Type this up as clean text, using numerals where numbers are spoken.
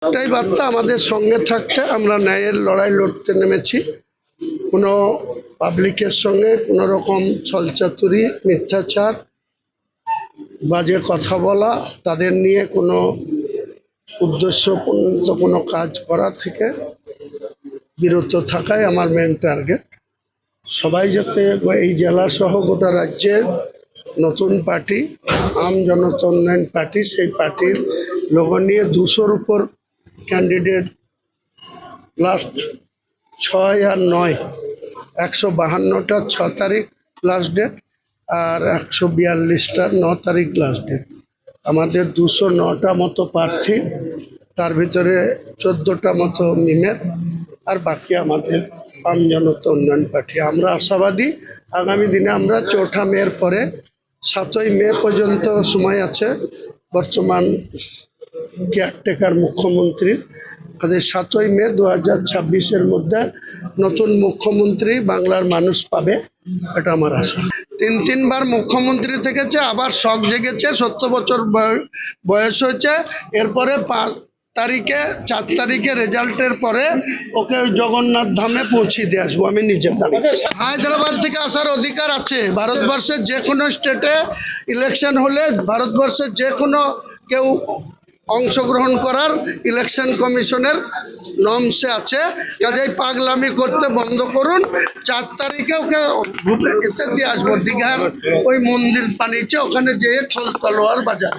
একটাই বার্তা, আমাদের সঙ্গে থাকতে আমরা ন্যায়ের লড়াই লড়তে নেমেছি। কোনো পাবলিকের সঙ্গে কোনো রকম ছলচাতুরি, মিথ্যাচার, বাজে কথা বলা, তাদের নিয়ে কোনো উদ্দেশ্যপূর্ণ কোনো কাজ করা থেকে বিরত থাকাই আমার মেন টার্গেট। সবাই যাতে এই জেলা সহ গোটা রাজ্যের নতুন পার্টি আম জনতা উন্নয়ন পার্টি, সেই পার্টির লোগো নিয়ে 200-র উপর ক্যান্ডিডেট, লাস্ট 6 আর 9 152টা 6 তারিখ লাস্ট ডেট, আর 142টার 9 তারিখ লাস্ট ডেট। আমাদের 209টা মতো প্রার্থী, তার ভিতরে 14টা মতো মিমের, আর বাকি আমাদের আম জনতা উন্নয়ন পার্টি। আমরা আশাবাদী আগামী দিনে আমরা 4ঠা মের পরে 7ই মে পর্যন্ত সময় আছে বর্তমান কেয়ারটেকার মুখ্যমন্ত্রীর। 7ই মে 2026-এর মধ্যে নতুন মুখ্যমন্ত্রী বাংলার মানুষ পাবে, এটা আমার আশা। 3বার মুখ্যমন্ত্রী থেকেছে, আবার শখ জেগেছে, 70 বছর বয়স হয়েছে। এরপরে 4 তারিখে রেজাল্টের পরে ওকে ওই জগন্নাথ ধামে পৌঁছে দিয়ে আসবো আমি নিজে। হায়দ্রাবাদ থেকে আসার অধিকার আছে। ভারতবর্ষের যে কোনো স্টেটে ইলেকশন হলে ভারতবর্ষের যে কোনো কেউ অংশগ্রহণ করার ইলেকশন কমিশনের নর্মসে আছে। কাজেই পাগলামি করতে বন্ধ করুন। 4 তারিখে ওকে ঘুরে দিয়ে আসবো দীঘার ওই মন্দির পানিতে, ওখানে যেয়ে খোল তলোয়ার বাজার।